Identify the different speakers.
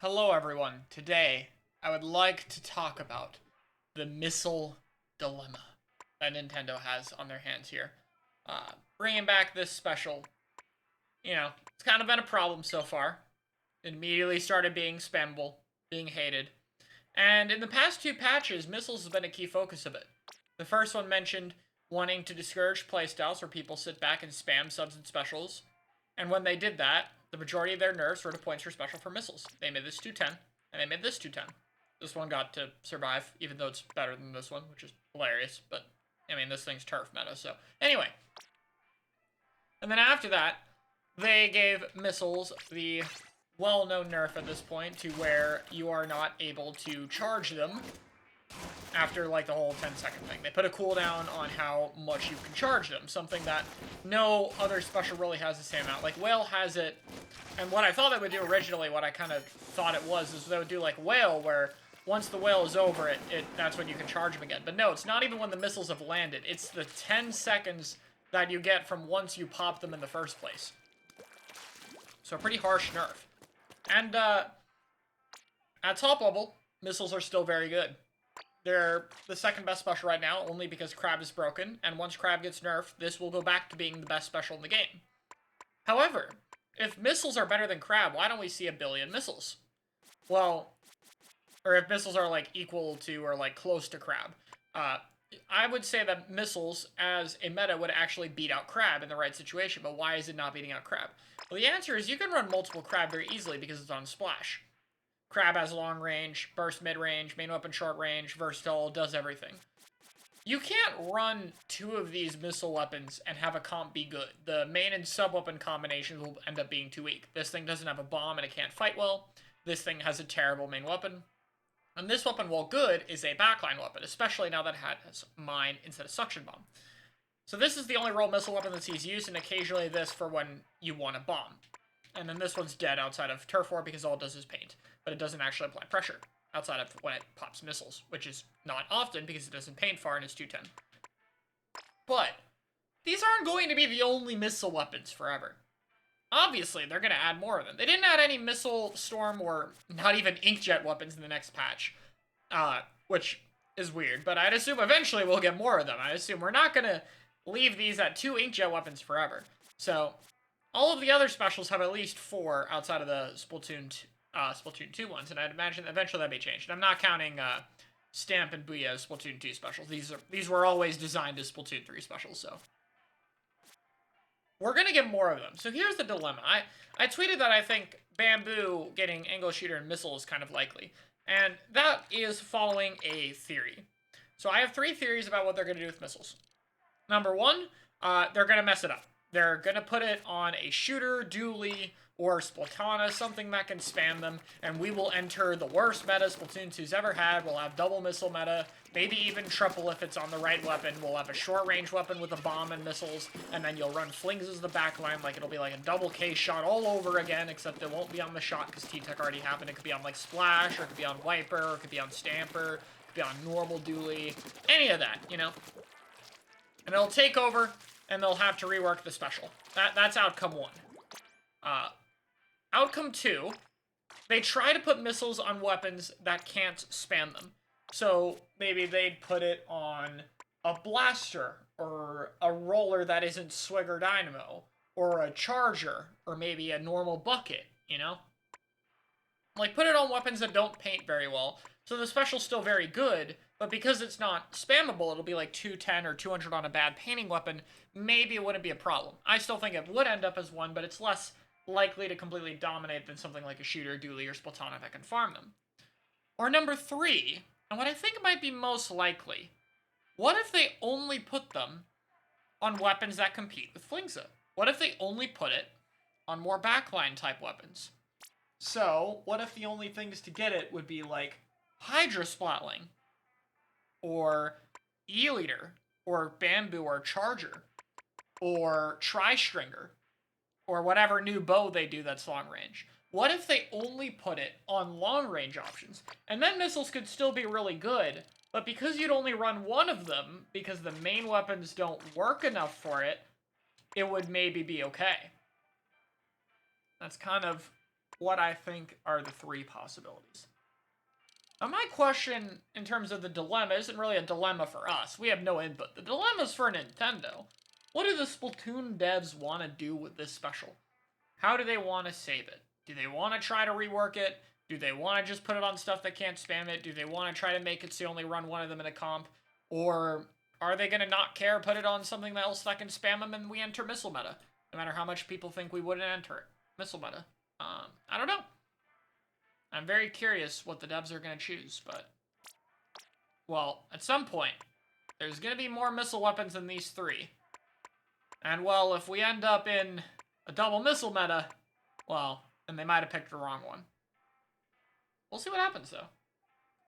Speaker 1: Hello everyone. Today, I would like to talk about the missile dilemma that Nintendo has on their hands here. Bringing back this special, it's kind of been a problem so far. It immediately started being spammable, being hated. And in the past two patches, missiles has been a key focus of it. The first one mentioned wanting to discourage playstyles where people sit back and spam subs and specials. And when they did that, the majority of their nerfs were to points for special for missiles. They made this 210, and they made this 210. This one got to survive, even though it's better than this one, which is hilarious. But, I mean, this thing's turf meta, so. Anyway. And then after that, they gave missiles the well-known nerf at this point to where you are not able to charge them after, like, the whole 10-second thing. They put a cooldown on how much you can charge them, something that no other special really has the same amount. Like, Whale has it, and what I thought they would do originally, what I kind of thought it was, is they would do, like, Whale, where once the Whale is over, that's when you can charge them again. But no, it's not even when the missiles have landed. It's the 10 seconds that you get from once you pop them in the first place. So, a pretty harsh nerf. And, at top level, missiles are still very good. They're the second best special right now, only because Crab is broken, and once Crab gets nerfed, this will go back to being the best special in the game. However, if missiles are better than Crab, why don't we see a billion missiles? Well, or if missiles are, like, equal to or, like, close to Crab. I would say that missiles, as a meta, would actually beat out Crab in the right situation, but why is it not beating out Crab? Well, the answer is you can run multiple Crab very easily because it's on Splash. Crab has long range, burst mid range, main weapon short range, versatile, does everything. You can't run two of these missile weapons and have a comp be good. The main and sub weapon combinations will end up being too weak. This thing doesn't have a bomb and it can't fight well. This thing has a terrible main weapon. And this weapon, while good, is a backline weapon, especially now that it has mine instead of suction bomb. So this is the only real missile weapon that sees use, and occasionally this for when you want a bomb. And then this one's dead outside of Turf War because all it does is paint. But it doesn't actually apply pressure outside of when it pops missiles, which is not often because it doesn't paint far and it's 210. But these aren't going to be the only missile weapons forever. Obviously, they're going to add more of them. They didn't add any missile storm or not even inkjet weapons in the next patch, which is weird. But I'd assume eventually we'll get more of them. I assume we're not going to leave these at 2 inkjet weapons forever. So all of the other specials have at least 4 outside of the Splatoon 2 ones, and I'd imagine eventually that may change. And I'm not counting Stamp and Booyah as Splatoon 2 specials. These were always designed as Splatoon 3 specials, so we're gonna get more of them. So here's the dilemma. I tweeted that I think Bamboo getting angle shooter and missile is kind of likely, and that is following a theory. So I have 3 theories about what they're gonna do with missiles. Number 1, they're gonna mess it up. They're gonna put it on a shooter, dually, or Splatana, something that can spam them, and we will enter the worst meta Splatoon 2's ever had. We'll have double missile meta, maybe even triple if it's on the right weapon. We'll have a short range weapon with a bomb and missiles, and then you'll run flings as the backline, like it'll be like a double K shot all over again, except it won't be on the shot because T-Tech already happened. It could be on like Splash, or it could be on Wiper, or it could be on Stamper, it could be on normal dually, any of that, you know? And it'll take over, and they'll have to rework the special. That's outcome 1. Outcome 2, they try to put missiles on weapons that can't spam them. So maybe they'd put it on a blaster, or a roller that isn't Swig or Dynamo, or a charger, or maybe a normal bucket, you know? Like, put it on weapons that don't paint very well, so the special's still very good, but because it's not spammable, it'll be like 210 or 200 on a bad painting weapon, maybe it wouldn't be a problem. I still think it would end up as 1, but it's less likely to completely dominate than something like a shooter, dually, or Splatana that can farm them. Or number 3, and what I think might be most likely, what if they only put them on weapons that compete with Flingza? What if they only put it on more backline type weapons? So, what if the only things to get it would be like Hydra Splatling, or E-Leader, or Bamboo, or Charger, or Tri-Stringer, or whatever new bow they do that's long range? What if they only put it on long range options? And then missiles could still be really good, but because you'd only run one of them, because the main weapons don't work enough for it, it would maybe be okay. That's kind of what I think are the 3 possibilities. Now, my question in terms of the dilemma isn't really a dilemma for us. We have no input. The dilemma's for Nintendo. What do the Splatoon devs want to do with this special? How do they want to save it? Do they want to try to rework it? Do they want to just put it on stuff that can't spam it? Do they want to try to make it so you only run one of them in a comp? Or are they going to not care, put it on something else that can spam them, and we enter missile meta? No matter how much people think we wouldn't enter it. Missile meta. I don't know. I'm very curious what the devs are going to choose, but... Well, at some point, there's going to be more missile weapons than these 3. And, well, if we end up in a double missile meta, well, then they might have picked the wrong one. We'll see what happens, though.